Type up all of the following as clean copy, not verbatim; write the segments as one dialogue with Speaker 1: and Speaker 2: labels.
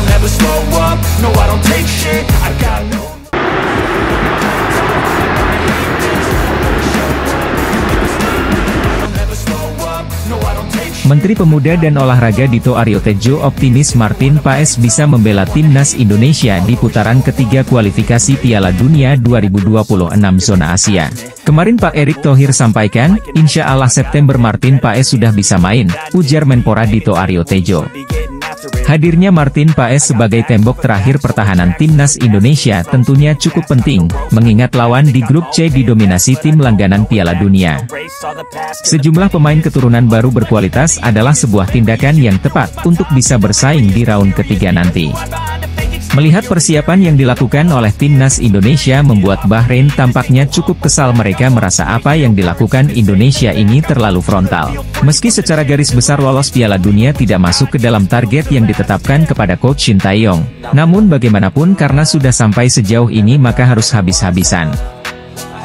Speaker 1: don't ever slow up, no I don't take shit, I got no.
Speaker 2: Menteri Pemuda dan Olahraga Dito Aryo Tejo optimis Martin Paes bisa membela timnas Indonesia di putaran ketiga kualifikasi Piala Dunia 2026 zona Asia. Kemarin Pak Erick Thohir sampaikan, insya Allah September Martin Paes sudah bisa main, ujar Menpora Dito Aryo Tejo. Hadirnya Martin Paes sebagai tembok terakhir pertahanan timnas Indonesia tentunya cukup penting, mengingat lawan di grup C didominasi tim langganan Piala Dunia. Sejumlah pemain keturunan baru berkualitas adalah sebuah tindakan yang tepat untuk bisa bersaing di raund ketiga nanti. Melihat persiapan yang dilakukan oleh timnas Indonesia membuat Bahrain tampaknya cukup kesal, mereka merasa apa yang dilakukan Indonesia ini terlalu frontal. Meski secara garis besar lolos Piala Dunia tidak masuk ke dalam target yang ditetapkan kepada Coach Shin Tae-yong, namun bagaimanapun karena sudah sampai sejauh ini maka harus habis-habisan.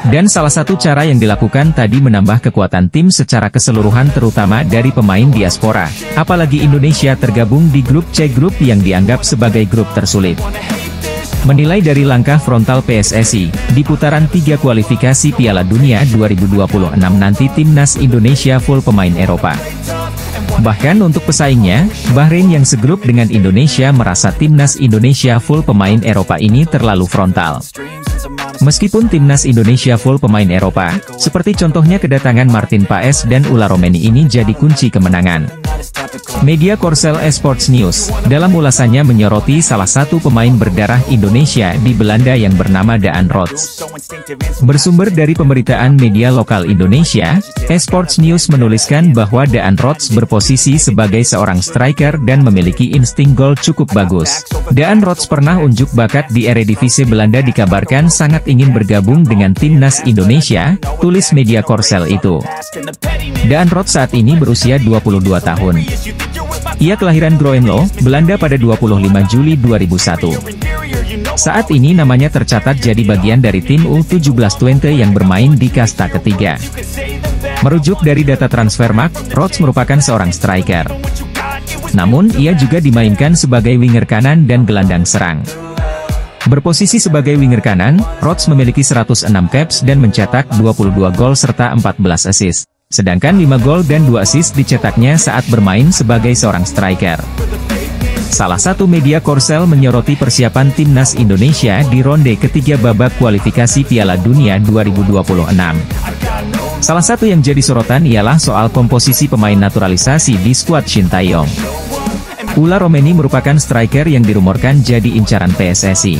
Speaker 2: Dan salah satu cara yang dilakukan tadi menambah kekuatan tim secara keseluruhan terutama dari pemain diaspora. Apalagi Indonesia tergabung di grup C, grup yang dianggap sebagai grup tersulit. Menilai dari langkah frontal PSSI, di putaran 3 kualifikasi Piala Dunia 2026 nanti timnas Indonesia full pemain Eropa. Bahkan untuk pesaingnya, Bahrain yang segrup dengan Indonesia merasa timnas Indonesia full pemain Eropa ini terlalu frontal. Meskipun timnas Indonesia full pemain Eropa, seperti contohnya kedatangan Martin Paes dan Ula Romeni ini jadi kunci kemenangan. Media Korsel Esports News, dalam ulasannya menyoroti salah satu pemain berdarah Indonesia di Belanda yang bernama Daan Rots. Bersumber dari pemberitaan media lokal Indonesia, Esports News menuliskan bahwa Daan Rots berposisi sebagai seorang striker dan memiliki insting gol cukup bagus. Daan Rots pernah unjuk bakat di Eredivisie Belanda, dikabarkan sangat ingin bergabung dengan timnas Indonesia, tulis media Korsel itu. Daan Rots saat ini berusia 22 tahun. Ia kelahiran Groenlo, Belanda pada 25 Juli 2001. Saat ini namanya tercatat jadi bagian dari tim U17 yang bermain di kasta ketiga. Merujuk dari data Transfermarkt, Rots merupakan seorang striker. Namun, ia juga dimainkan sebagai winger kanan dan gelandang serang. Berposisi sebagai winger kanan, Rots memiliki 106 caps dan mencetak 22 gol serta 14 assist. Sedangkan 5 gol dan 2 assist dicetaknya saat bermain sebagai seorang striker. Salah satu media Korsel menyoroti persiapan timnas Indonesia di ronde ketiga babak kualifikasi Piala Dunia 2026. Salah satu yang jadi sorotan ialah soal komposisi pemain naturalisasi di skuad Shin Tae-yong. Ula Romeni merupakan striker yang dirumorkan jadi incaran PSSI.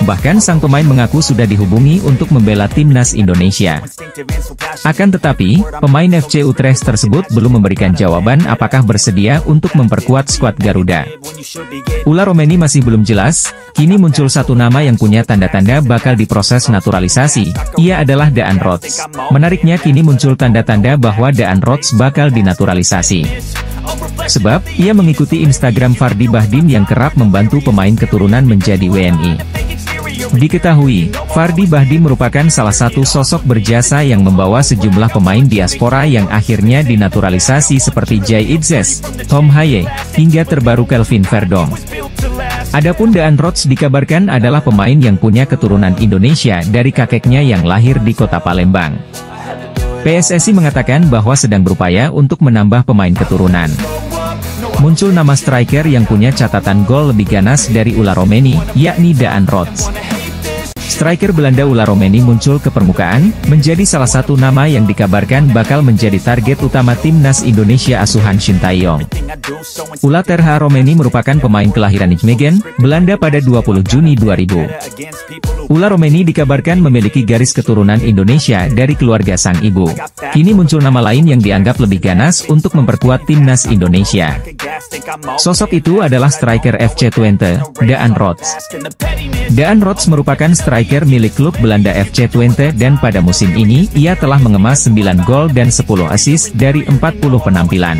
Speaker 2: Bahkan sang pemain mengaku sudah dihubungi untuk membela timnas Indonesia. Akan tetapi, pemain FC Utrecht tersebut belum memberikan jawaban apakah bersedia untuk memperkuat skuad Garuda. Ula Romeni masih belum jelas, kini muncul satu nama yang punya tanda-tanda bakal diproses naturalisasi, ia adalah Daan Rots. Menariknya kini muncul tanda-tanda bahwa Daan Rots bakal dinaturalisasi. Sebab, ia mengikuti Instagram Fardi Bahdim yang kerap membantu pemain keturunan menjadi WNI. Diketahui, Fardi Bahdim merupakan salah satu sosok berjasa yang membawa sejumlah pemain diaspora yang akhirnya dinaturalisasi seperti Jay Itzes, Tom Haye, hingga terbaru Kelvin Verdong. Adapun Daan Rots dikabarkan adalah pemain yang punya keturunan Indonesia dari kakeknya yang lahir di kota Palembang. PSSI mengatakan bahwa sedang berupaya untuk menambah pemain keturunan. Muncul nama striker yang punya catatan gol lebih ganas dari Ula Romeni, yakni Daan Rots. Striker Belanda Ula Romeni muncul ke permukaan, menjadi salah satu nama yang dikabarkan bakal menjadi target utama timnas Indonesia asuhan Shin Tae-yong. Ula Terha Romeni merupakan pemain kelahiran Nijmegen, Belanda pada 20 Juni 2000. Ula Romeni dikabarkan memiliki garis keturunan Indonesia dari keluarga sang ibu. Kini muncul nama lain yang dianggap lebih ganas untuk memperkuat timnas Indonesia. Sosok itu adalah striker FC Twente, Daan Rots. Daan Rots merupakan striker milik klub Belanda FC Twente dan pada musim ini ia telah mengemas 9 gol dan 10 assist dari 40 penampilan.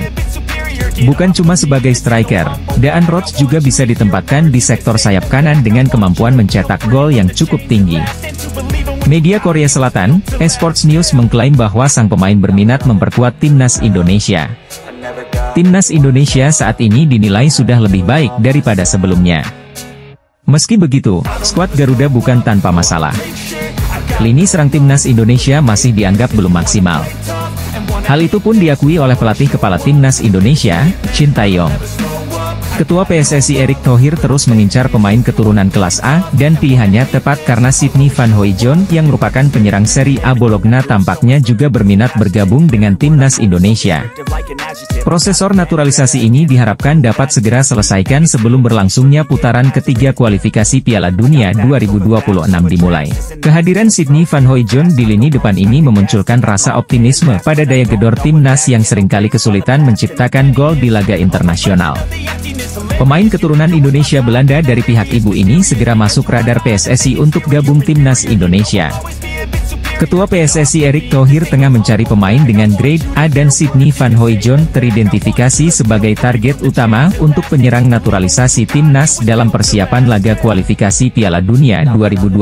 Speaker 2: Bukan cuma sebagai striker, Daan Rots juga bisa ditempatkan di sektor sayap kanan dengan kemampuan mencetak gol yang cukup tinggi. Media Korea Selatan, Esports News mengklaim bahwa sang pemain berminat memperkuat timnas Indonesia. Timnas Indonesia saat ini dinilai sudah lebih baik daripada sebelumnya. Meski begitu, skuad Garuda bukan tanpa masalah. Lini serang Timnas Indonesia masih dianggap belum maksimal. Hal itu pun diakui oleh pelatih kepala Timnas Indonesia, Shin Tae-yong. Ketua PSSI Erick Thohir terus mengincar pemain keturunan kelas A, dan pilihannya tepat karena Sydney Van Hooijdonk yang merupakan penyerang Serie A Bologna tampaknya juga berminat bergabung dengan Timnas Indonesia. Prosesor naturalisasi ini diharapkan dapat segera selesaikan sebelum berlangsungnya putaran ketiga kualifikasi Piala Dunia 2026 dimulai. Kehadiran Sydney Van Hooijdonk di lini depan ini memunculkan rasa optimisme pada daya gedor Timnas yang seringkali kesulitan menciptakan gol di laga internasional. Pemain keturunan Indonesia Belanda dari pihak ibu ini segera masuk radar PSSI untuk gabung Timnas Indonesia. Ketua PSSI Erick Thohir tengah mencari pemain dengan grade A dan Sydney Van Hooijdonk teridentifikasi sebagai target utama untuk penyerang naturalisasi Timnas dalam persiapan laga kualifikasi Piala Dunia 2026.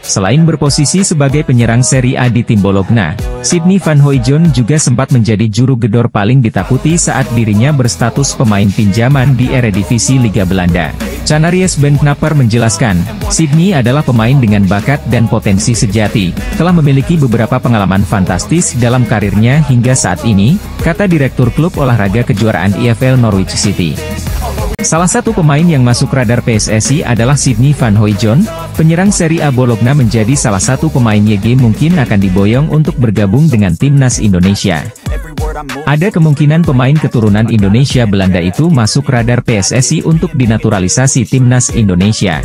Speaker 2: Selain berposisi sebagai penyerang Serie A di tim Bologna, Sydney Van Hooijdonk juga sempat menjadi juru gedor paling ditakuti saat dirinya berstatus pemain pinjaman di Eredivisie Liga Belanda. Canaries Ben Knapper menjelaskan, Sydney adalah pemain dengan bakat dan potensi sejati, telah memiliki beberapa pengalaman fantastis dalam karirnya hingga saat ini, kata Direktur Klub Olahraga Kejuaraan EFL Norwich City. Salah satu pemain yang masuk radar PSSI adalah Sydney Van Hooijdonk. Penyerang Serie A Bologna menjadi salah satu pemain YG mungkin akan diboyong untuk bergabung dengan Timnas Indonesia. Ada kemungkinan pemain keturunan Indonesia Belanda itu masuk radar PSSI untuk dinaturalisasi Timnas Indonesia.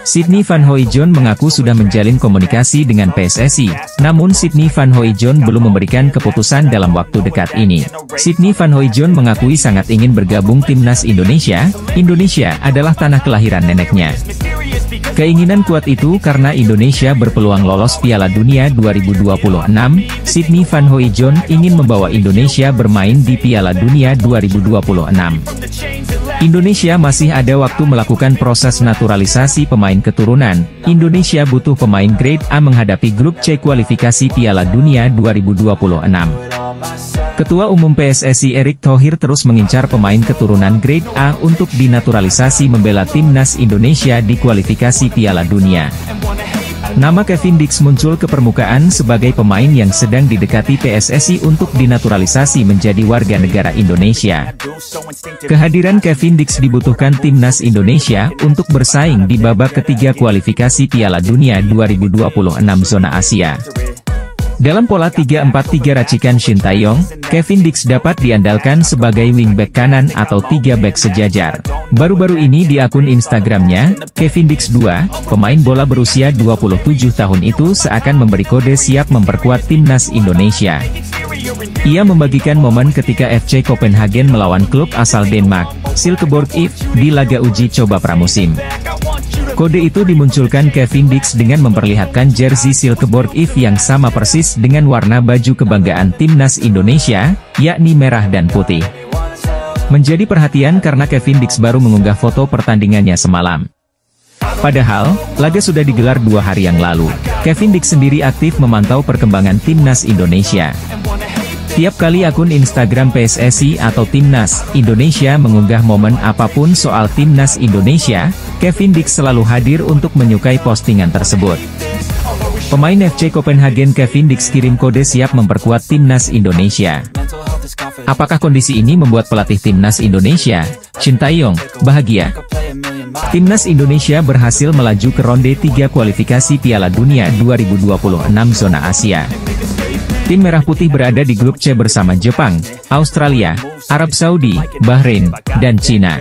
Speaker 2: Sydney Van Hooijdonk mengaku sudah menjalin komunikasi dengan PSSI, namun Sydney Van Hooijdonk belum memberikan keputusan dalam waktu dekat ini. Sydney Van Hooijdonk mengakui sangat ingin bergabung Timnas Indonesia. Indonesia adalah tanah kelahiran neneknya. Keinginan kuat itu karena Indonesia berpeluang lolos Piala Dunia 2026. Sydney Van Hooijdonk ingin membawa Indonesia bermain di Piala Dunia 2026. Indonesia masih ada waktu melakukan proses naturalisasi pemain keturunan. Indonesia butuh pemain grade A menghadapi grup C kualifikasi Piala Dunia 2026. Ketua Umum PSSI Erick Thohir terus mengincar pemain keturunan grade A untuk dinaturalisasi membela Timnas Indonesia di kualifikasi Piala Dunia. Nama Kevin Dix muncul ke permukaan sebagai pemain yang sedang didekati PSSI untuk dinaturalisasi menjadi warga negara Indonesia. Kehadiran Kevin Dix dibutuhkan Timnas Indonesia untuk bersaing di babak ketiga kualifikasi Piala Dunia 2026 zona Asia. Dalam pola 3-4-3 racikan Shin Tae-yong, Kevin Dix dapat diandalkan sebagai wingback kanan atau 3 back sejajar. Baru-baru ini di akun Instagramnya, Kevin Dix 2, pemain bola berusia 27 tahun itu seakan memberi kode siap memperkuat Timnas Indonesia. Ia membagikan momen ketika FC Copenhagen melawan klub asal Denmark, Silkeborg IF, di laga uji coba pramusim. Kode itu dimunculkan Kevin Dix dengan memperlihatkan jersey Silkeborg IF yang sama persis dengan warna baju kebanggaan Timnas Indonesia, yakni merah dan putih. Menjadi perhatian karena Kevin Dix baru mengunggah foto pertandingannya semalam. Padahal, laga sudah digelar 2 hari yang lalu. Kevin Dix sendiri aktif memantau perkembangan Timnas Indonesia. Tiap kali akun Instagram PSSI atau Timnas Indonesia mengunggah momen apapun soal Timnas Indonesia, Kevin Dix selalu hadir untuk menyukai postingan tersebut. Pemain FC Copenhagen Kevin Dix kirim kode siap memperkuat Timnas Indonesia. Apakah kondisi ini membuat pelatih Timnas Indonesia, Shin Tae-yong, bahagia? Timnas Indonesia berhasil melaju ke ronde 3 kualifikasi Piala Dunia 2026 zona Asia. Tim Merah Putih berada di grup C bersama Jepang, Australia, Arab Saudi, Bahrain, dan Cina.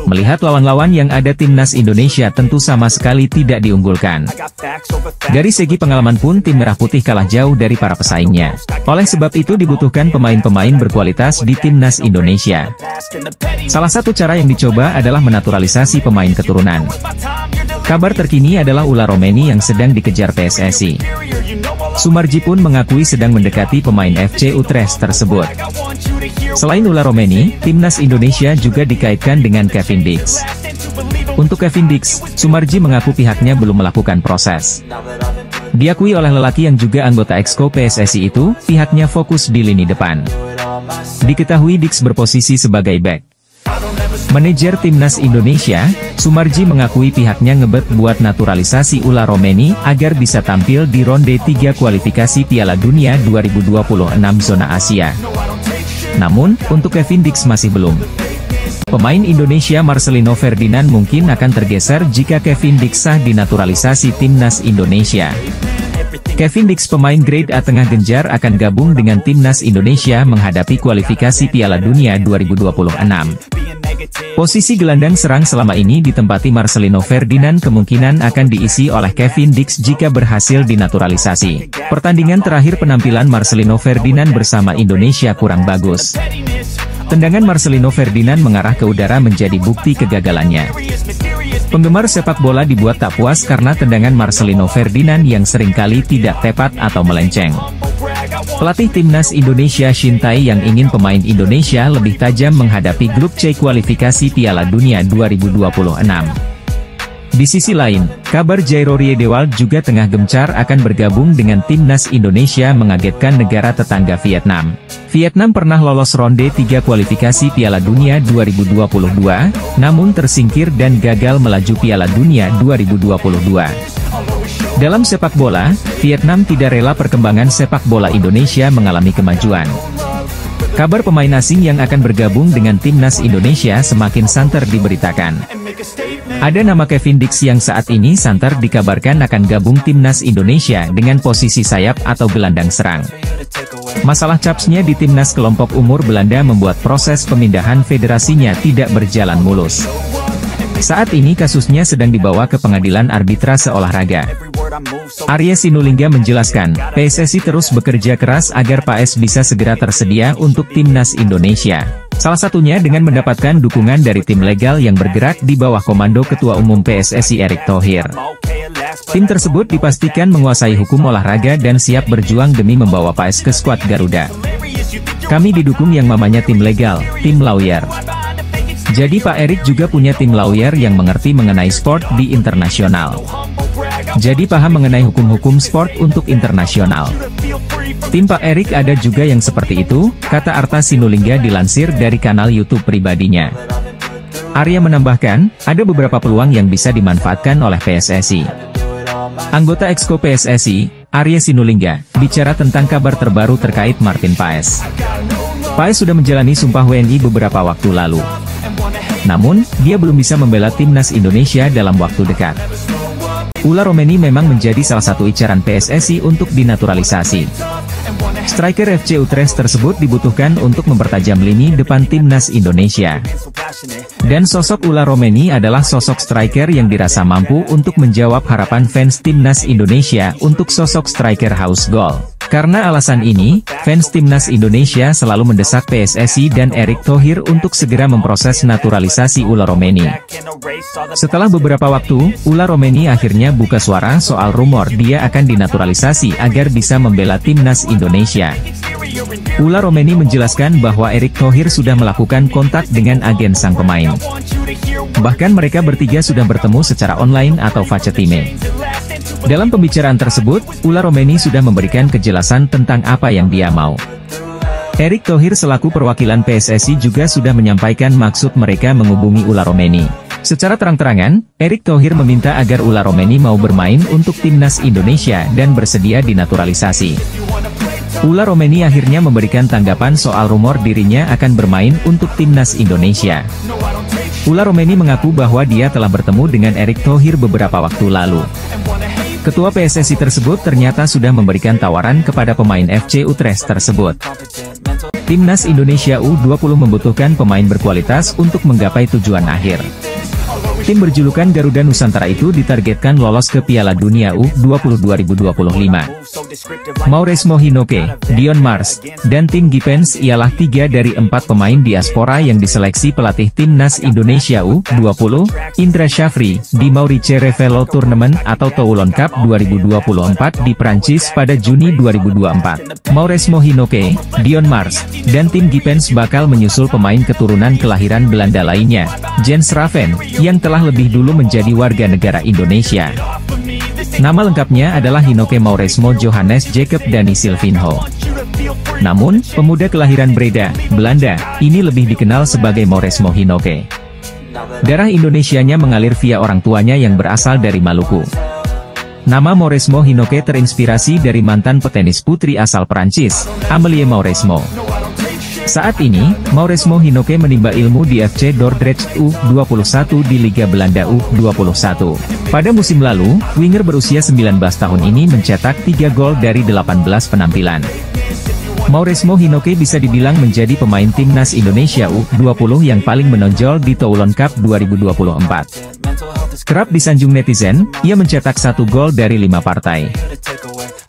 Speaker 2: Melihat lawan-lawan yang ada Timnas Indonesia tentu sama sekali tidak diunggulkan. Dari segi pengalaman pun Tim Merah Putih kalah jauh dari para pesaingnya. Oleh sebab itu dibutuhkan pemain-pemain berkualitas di Timnas Indonesia. Salah satu cara yang dicoba adalah menaturalisasi pemain keturunan. Kabar terkini adalah Ula Romeni yang sedang dikejar PSSI. Sumarji pun mengakui sedang mendekati pemain FC Utrecht tersebut. Selain Ula Romeni, Timnas Indonesia juga dikaitkan dengan Kevin Dix. Untuk Kevin Dix, Sumarji mengaku pihaknya belum melakukan proses. Diakui oleh lelaki yang juga anggota Exco PSSI itu, pihaknya fokus di lini depan. Diketahui Dix berposisi sebagai bek. Manajer Timnas Indonesia, Sumarji mengakui pihaknya ngebet buat naturalisasi Ula Romeni agar bisa tampil di ronde 3 kualifikasi Piala Dunia 2026 zona Asia. Namun, untuk Kevin Dix masih belum. Pemain Indonesia Marcelino Ferdinand mungkin akan tergeser jika Kevin Dix sah dinaturalisasi Timnas Indonesia. Kevin Dix pemain grade A tengah genjar akan gabung dengan Timnas Indonesia menghadapi kualifikasi Piala Dunia 2026. Posisi gelandang serang selama ini ditempati Marcelino Ferdinand kemungkinan akan diisi oleh Kevin Dix jika berhasil dinaturalisasi. Pertandingan terakhir penampilan Marcelino Ferdinand bersama Indonesia kurang bagus. Tendangan Marcelino Ferdinand mengarah ke udara menjadi bukti kegagalannya. Penggemar sepak bola dibuat tak puas karena tendangan Marcelino Ferdinand yang seringkali tidak tepat atau melenceng. Pelatih Timnas Indonesia Shin Tae yang ingin pemain Indonesia lebih tajam menghadapi grup C kualifikasi Piala Dunia 2026. Di sisi lain, kabar Jairo Riedewald juga tengah gencar akan bergabung dengan Timnas Indonesia mengagetkan negara tetangga Vietnam. Vietnam pernah lolos ronde 3 kualifikasi Piala Dunia 2022, namun tersingkir dan gagal melaju Piala Dunia 2022. Dalam sepak bola, Vietnam tidak rela perkembangan sepak bola Indonesia mengalami kemajuan. Kabar pemain asing yang akan bergabung dengan Timnas Indonesia semakin santer diberitakan. Ada nama Kevin Dix yang saat ini santer dikabarkan akan gabung Timnas Indonesia dengan posisi sayap atau gelandang serang. Masalah capsnya di Timnas kelompok umur Belanda membuat proses pemindahan federasinya tidak berjalan mulus. Saat ini kasusnya sedang dibawa ke pengadilan arbitrase olahraga. Arya Sinulinga menjelaskan, PSSI terus bekerja keras agar PAS bisa segera tersedia untuk Timnas Indonesia. Salah satunya dengan mendapatkan dukungan dari tim legal yang bergerak di bawah komando Ketua Umum PSSI Erick Thohir. Tim tersebut dipastikan menguasai hukum olahraga dan siap berjuang demi membawa PAS ke skuad Garuda. Kami didukung yang namanya tim legal, tim lawyer. Jadi Pak Erick juga punya tim lawyer yang mengerti mengenai sport di internasional. Jadi paham mengenai hukum-hukum sport untuk internasional. Tim Pak Erick ada juga yang seperti itu, kata Arta Sinulinga dilansir dari kanal YouTube pribadinya. Arya menambahkan, ada beberapa peluang yang bisa dimanfaatkan oleh PSSI. Anggota Exco PSSI, Arya Sinulinga, bicara tentang kabar terbaru terkait Martin Paes. Paes sudah menjalani sumpah WNI beberapa waktu lalu. Namun, dia belum bisa membela Timnas Indonesia dalam waktu dekat. Ula Romeni memang menjadi salah satu incaran PSSI untuk dinaturalisasi. Striker FC Utrecht tersebut dibutuhkan untuk mempertajam lini depan Timnas Indonesia. Dan sosok Ula Romeni adalah sosok striker yang dirasa mampu untuk menjawab harapan fans Timnas Indonesia untuk sosok striker haus gol. Karena alasan ini, fans Timnas Indonesia selalu mendesak PSSI dan Erick Thohir untuk segera memproses naturalisasi Ula Romeni. Setelah beberapa waktu, Ula Romeni akhirnya buka suara soal rumor dia akan dinaturalisasi agar bisa membela Timnas Indonesia. Ula Romeni menjelaskan bahwa Erick Thohir sudah melakukan kontak dengan agen sang pemain. Bahkan mereka bertiga sudah bertemu secara online atau facetime. Dalam pembicaraan tersebut, Ula Romeni sudah memberikan kejelasan tentang apa yang dia mau. Erick Thohir selaku perwakilan PSSI juga sudah menyampaikan maksud mereka menghubungi Ula Romeni. Secara terang-terangan, Erick Thohir meminta agar Ula Romeni mau bermain untuk Timnas Indonesia dan bersedia dinaturalisasi. Ula Romeni akhirnya memberikan tanggapan soal rumor dirinya akan bermain untuk Timnas Indonesia. Ula Romeni mengaku bahwa dia telah bertemu dengan Erick Thohir beberapa waktu lalu. Ketua PSSI tersebut ternyata sudah memberikan tawaran kepada pemain FC Utrecht tersebut. Timnas Indonesia U20 membutuhkan pemain berkualitas untuk menggapai tujuan akhir. Tim berjulukan Garuda Nusantara itu ditargetkan lolos ke Piala Dunia U20 2025. Mauresmo Hinoke, Dion Mars, dan Tim Gipens ialah 3 dari 4 pemain diaspora yang diseleksi pelatih Timnas Indonesia U20, Indra Syafri, di Maurice Revello Tournament atau Toulon Cup 2024 di Prancis pada Juni 2024. Mauresmo Hinoke, Dion Mars, dan Tim Gipens bakal menyusul pemain keturunan kelahiran Belanda lainnya, Jens Raven, yang telah lebih dulu menjadi warga negara Indonesia. Nama lengkapnya adalah Hinoke Mauresmo Johannes Jacob Dani Silvinho. Namun, pemuda kelahiran Breda, Belanda, ini lebih dikenal sebagai Mauresmo Hinoke. Darah Indonesianya mengalir via orang tuanya yang berasal dari Maluku. Nama Mauresmo Hinoke terinspirasi dari mantan petenis putri asal Perancis, Amélie Mauresmo. Saat ini, Mauresmo Hinoke menimba ilmu di FC Dordrecht U21 di Liga Belanda U21. Pada musim lalu, winger berusia 19 tahun ini mencetak 3 gol dari 18 penampilan. Mauresmo Hinoke bisa dibilang menjadi pemain timnas Indonesia U20 yang paling menonjol di Toulon Cup 2024. Kerap disanjung netizen, ia mencetak 1 gol dari 5 partai.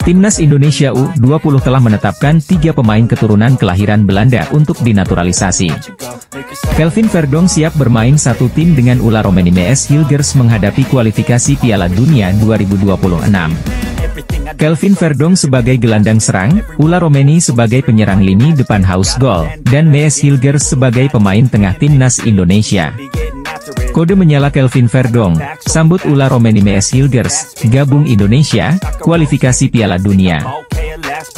Speaker 2: Timnas Indonesia U20 telah menetapkan 3 pemain keturunan kelahiran Belanda untuk dinaturalisasi. Kelvin Verdonk siap bermain satu tim dengan Ula Romeni MS Hilgers menghadapi kualifikasi Piala Dunia 2026. Kelvin Verdonk sebagai gelandang serang, Ula Romeni sebagai penyerang lini depan house goal, dan MS Hilgers sebagai pemain tengah timnas Indonesia. Kode menyala Kelvin Verdonk, sambut Ula Romeni MS Hilgers, gabung Indonesia, kualifikasi Piala Dunia.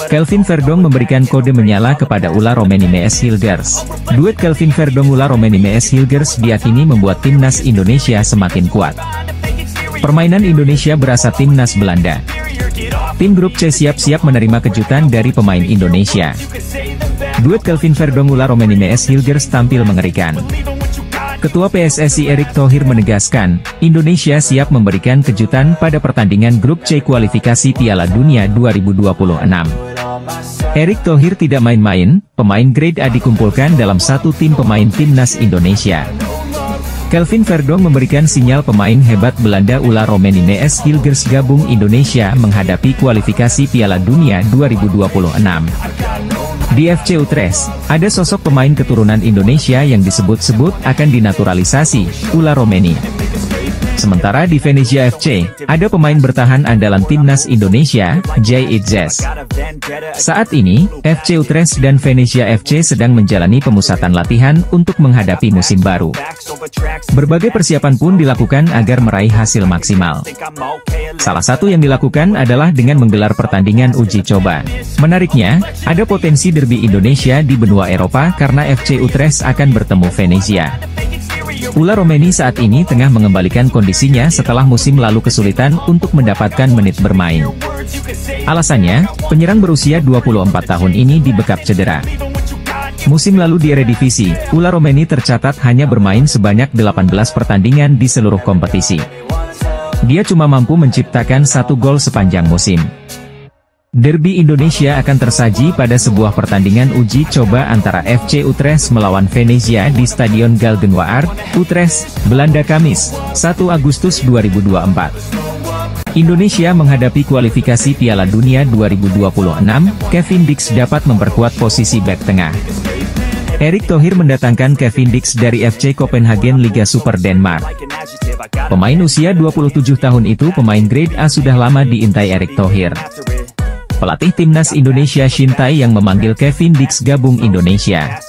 Speaker 2: Kelvin Verdonk memberikan kode menyala kepada Ula Romeni MS Hilgers. Duet Kelvin Verdonk-Ula Romeni MS Hilgers diyakini membuat timnas Indonesia semakin kuat. Permainan Indonesia berasa timnas Belanda. Tim grup C siap-siap menerima kejutan dari pemain Indonesia. Duet Kelvin Verdonk-Ula Romeni MS Hilgers tampil mengerikan. Ketua PSSI Erick Thohir menegaskan, Indonesia siap memberikan kejutan pada pertandingan grup C kualifikasi Piala Dunia 2026. Erick Thohir tidak main-main, pemain grade A dikumpulkan dalam satu tim pemain timnas Indonesia. Kelvin Verdonk memberikan sinyal pemain hebat Belanda Ula Romeni MS Hilgers gabung Indonesia menghadapi kualifikasi Piala Dunia 2026. Di FC Utrecht, ada sosok pemain keturunan Indonesia yang disebut-sebut akan dinaturalisasi, Ula Romeni. Sementara di Venezia FC, ada pemain bertahan andalan timnas Indonesia, Jay Itzes. Saat ini, FC Utrecht dan Venezia FC sedang menjalani pemusatan latihan untuk menghadapi musim baru. Berbagai persiapan pun dilakukan agar meraih hasil maksimal. Salah satu yang dilakukan adalah dengan menggelar pertandingan uji coba. Menariknya, ada potensi derby Indonesia di benua Eropa karena FC Utrecht akan bertemu Venezia. Ula Romeni saat ini tengah mengembalikan kondisinya setelah musim lalu kesulitan untuk mendapatkan menit bermain. Alasannya, penyerang berusia 24 tahun ini dibekap cedera. Musim lalu di Eredivisie, Ula Romeni tercatat hanya bermain sebanyak 18 pertandingan di seluruh kompetisi. Dia cuma mampu menciptakan 1 gol sepanjang musim. Derby Indonesia akan tersaji pada sebuah pertandingan uji coba antara FC Utrecht melawan Venezia di Stadion Galgenwaard, Utrecht, Belanda Kamis, 1 Agustus 2024. Indonesia menghadapi kualifikasi Piala Dunia 2026, Kevin Dix dapat memperkuat posisi bek tengah. Erick Thohir mendatangkan Kevin Dix dari FC Copenhagen Liga Super Denmark. Pemain usia 27 tahun itu pemain grade A sudah lama diintai Erick Thohir. Pelatih timnas Indonesia Shin Tae yang memanggil Kevin Dix gabung Indonesia.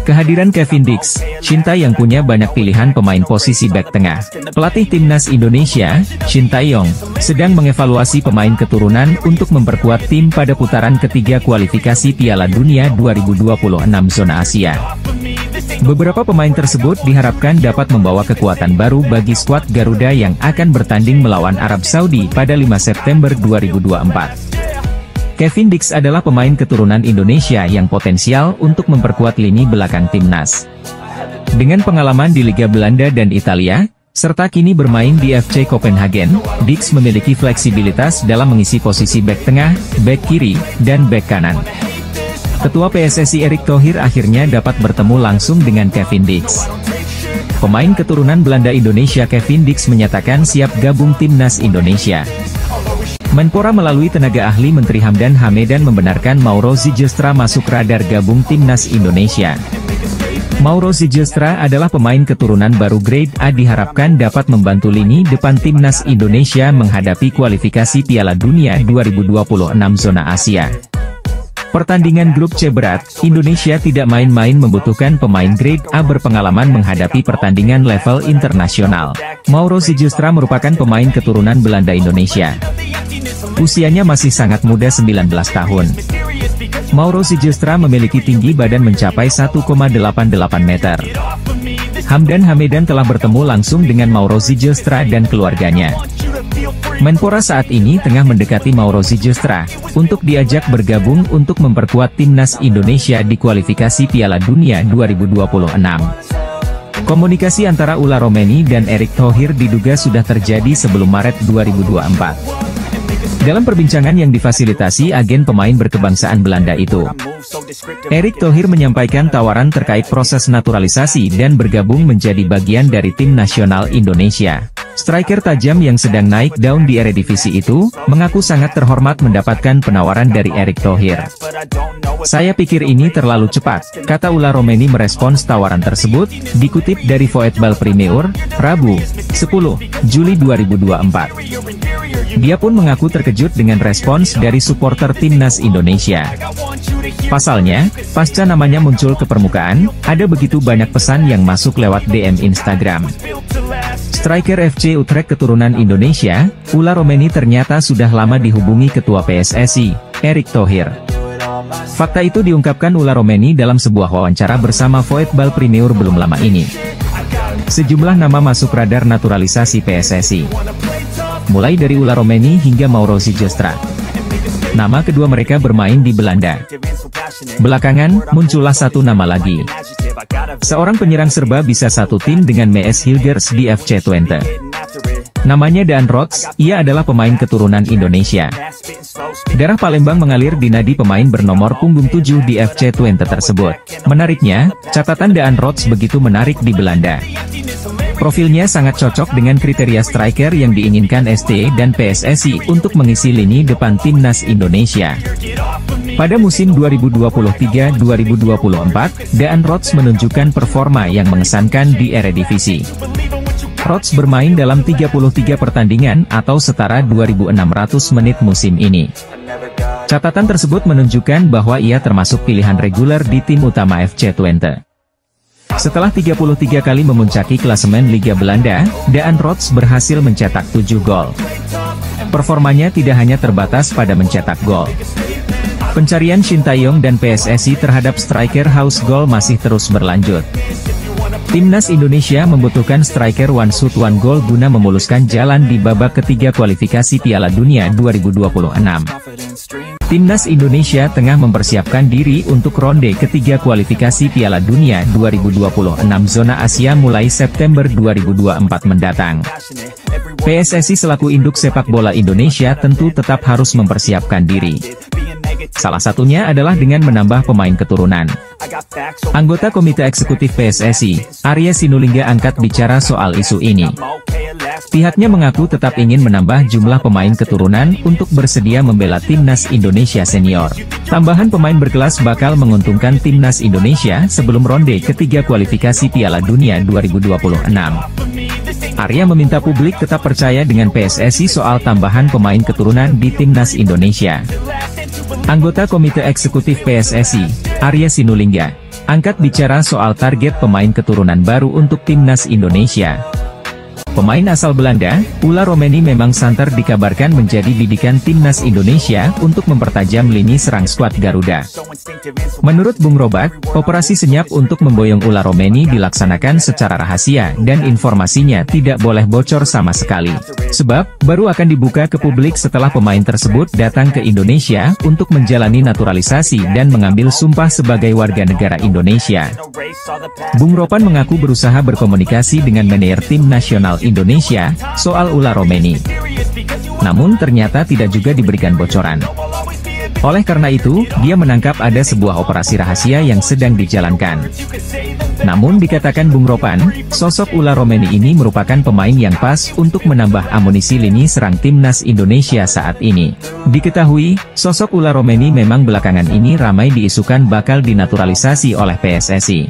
Speaker 2: Kehadiran Kevin Dix, Shin Tae yang punya banyak pilihan pemain posisi bek tengah. Pelatih timnas Indonesia, Shin Tae-yong, sedang mengevaluasi pemain keturunan untuk memperkuat tim pada putaran ketiga kualifikasi Piala Dunia 2026 zona Asia. Beberapa pemain tersebut diharapkan dapat membawa kekuatan baru bagi skuad Garuda yang akan bertanding melawan Arab Saudi pada 5 September 2024. Kevin Dix adalah pemain keturunan Indonesia yang potensial untuk memperkuat lini belakang timnas. Dengan pengalaman di Liga Belanda dan Italia, serta kini bermain di FC Copenhagen, Dix memiliki fleksibilitas dalam mengisi posisi bek tengah, bek kiri, dan bek kanan. Ketua PSSI Erick Thohir akhirnya dapat bertemu langsung dengan Kevin Dix. Pemain keturunan Belanda Indonesia Kevin Dix menyatakan siap gabung timnas Indonesia. Menpora melalui tenaga ahli Menteri Hamdan Hamedan membenarkan Mauro Zijlstra masuk radar gabung timnas Indonesia. Mauro Zijlstra adalah pemain keturunan baru grade A diharapkan dapat membantu lini depan timnas Indonesia menghadapi kualifikasi Piala Dunia 2026 zona Asia. Pertandingan grup C berat, Indonesia tidak main-main membutuhkan pemain grade A berpengalaman menghadapi pertandingan level internasional. Mauro Sijustra merupakan pemain keturunan Belanda Indonesia. Usianya masih sangat muda 19 tahun. Mauro Sijustra memiliki tinggi badan mencapai 1,88 meter. Hamdan Hamedan telah bertemu langsung dengan Mauro Sijustra dan keluarganya. Menpora saat ini tengah mendekati Mauro Sijustra untuk diajak bergabung untuk memperkuat timnas Indonesia di kualifikasi Piala Dunia 2026. Komunikasi antara Ulla Romeni dan Erick Thohir diduga sudah terjadi sebelum Maret 2024. Dalam perbincangan yang difasilitasi agen pemain berkebangsaan Belanda itu, Erick Thohir menyampaikan tawaran terkait proses naturalisasi dan bergabung menjadi bagian dari tim nasional Indonesia. Striker tajam yang sedang naik daun di Eredivisie itu, mengaku sangat terhormat mendapatkan penawaran dari Erick Thohir. "Saya pikir ini terlalu cepat," kata Ulla Romeni merespons tawaran tersebut, dikutip dari Voetbal Premier, Rabu, 10 Juli 2024. Dia pun mengaku terkejut dengan respons dari supporter timnas Indonesia. Pasalnya, pasca namanya muncul ke permukaan, ada begitu banyak pesan yang masuk lewat DM Instagram. Striker FC Utrecht keturunan Indonesia, Ulla Romeni ternyata sudah lama dihubungi Ketua PSSI, Erick Thohir. Fakta itu diungkapkan Ulla Romeni dalam sebuah wawancara bersama Voetbal Premier belum lama ini. Sejumlah nama masuk radar naturalisasi PSSI. Mulai dari Ulla Romeni hingga Mauro Sijustra. Nama kedua mereka bermain di Belanda. Belakangan, muncullah satu nama lagi. Seorang penyerang serba bisa satu tim dengan Mees Hilgers di FC Twente. Namanya Daan Rots, ia adalah pemain keturunan Indonesia. Darah Palembang mengalir di nadi pemain bernomor punggung 7 di FC Twente tersebut. Menariknya, catatan Daan Rots begitu menarik di Belanda. Profilnya sangat cocok dengan kriteria striker yang diinginkan ST dan PSSI untuk mengisi lini depan timnas Indonesia. Pada musim 2023-2024, Daan Rots menunjukkan performa yang mengesankan di Eredivisie. Rots bermain dalam 33 pertandingan atau setara 2.600 menit musim ini. Catatan tersebut menunjukkan bahwa ia termasuk pilihan reguler di tim utama FC Twente. Setelah 33 kali memuncaki klasemen Liga Belanda, Daan Rots berhasil mencetak 7 gol. Performanya tidak hanya terbatas pada mencetak gol. Pencarian Shin Tae-yong dan PSSI terhadap striker haus gol masih terus berlanjut. Timnas Indonesia membutuhkan striker one shoot one goal guna memuluskan jalan di babak ketiga kualifikasi Piala Dunia 2026. Timnas Indonesia tengah mempersiapkan diri untuk ronde ketiga kualifikasi Piala Dunia 2026 zona Asia mulai September 2024 mendatang. PSSI selaku induk sepak bola Indonesia tentu tetap harus mempersiapkan diri. Salah satunya adalah dengan menambah pemain keturunan. Anggota Komite Eksekutif PSSI, Arya Sinulinga angkat bicara soal isu ini. Pihaknya mengaku tetap ingin menambah jumlah pemain keturunan untuk bersedia membela timnas Indonesia senior. Tambahan pemain berkelas bakal menguntungkan timnas Indonesia sebelum ronde ketiga kualifikasi Piala Dunia 2026. Arya meminta publik tetap percaya dengan PSSI soal tambahan pemain keturunan di timnas Indonesia. Anggota Komite Eksekutif PSSI, Arya Sinulinga, angkat bicara soal target pemain keturunan baru untuk timnas Indonesia. Pemain asal Belanda, Ulla Romeni memang santer dikabarkan menjadi bidikan timnas Indonesia untuk mempertajam lini serang skuad Garuda. Menurut Bung Robak, operasi senyap untuk memboyong Ulla Romeni dilaksanakan secara rahasia dan informasinya tidak boleh bocor sama sekali. Sebab, baru akan dibuka ke publik setelah pemain tersebut datang ke Indonesia untuk menjalani naturalisasi dan mengambil sumpah sebagai warga negara Indonesia. Bung Ropan mengaku berusaha berkomunikasi dengan manajer tim nasional Indonesia soal Ulla Romeni. Namun ternyata tidak juga diberikan bocoran. Oleh karena itu, dia menangkap ada sebuah operasi rahasia yang sedang dijalankan. Namun dikatakan Bung Ropan, sosok Ulla Romeni ini merupakan pemain yang pas untuk menambah amunisi lini serang timnas Indonesia saat ini. Diketahui, sosok Ulla Romeni memang belakangan ini ramai diisukan bakal dinaturalisasi oleh PSSI.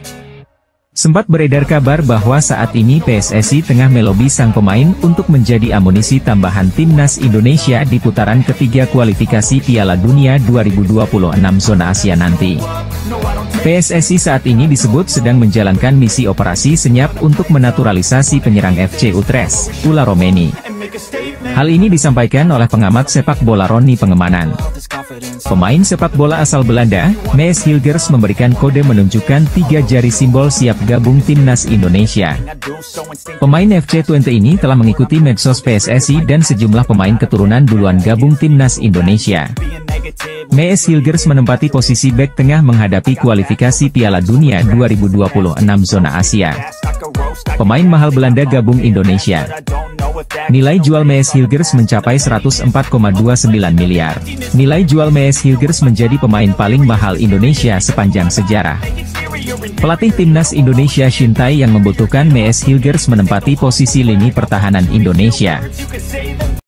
Speaker 2: Sempat beredar kabar bahwa saat ini PSSI tengah melobi sang pemain untuk menjadi amunisi tambahan timnas Indonesia di putaran ketiga kualifikasi Piala Dunia 2026 zona Asia nanti. PSSI saat ini disebut sedang menjalankan misi operasi senyap untuk menaturalisasi penyerang FC Utrecht, Ulla Romeni. Hal ini disampaikan oleh pengamat sepak bola Roni Pengemanan. Pemain sepak bola asal Belanda, Mees Hilgers memberikan kode menunjukkan 3 jari simbol siap gabung timnas Indonesia. Pemain FC20 ini telah mengikuti medsos PSSI dan sejumlah pemain keturunan duluan gabung timnas Indonesia. Mees Hilgers menempati posisi bek tengah menghadapi kualifikasi Piala Dunia 2026 zona Asia. Pemain mahal Belanda gabung Indonesia. Nilai jual Mees Hilgers mencapai 104,29 miliar. Nilai jual Mees Hilgers menjadi pemain paling mahal Indonesia sepanjang sejarah. Pelatih timnas Indonesia Shin Tae yang membutuhkan Mees Hilgers menempati posisi lini pertahanan Indonesia.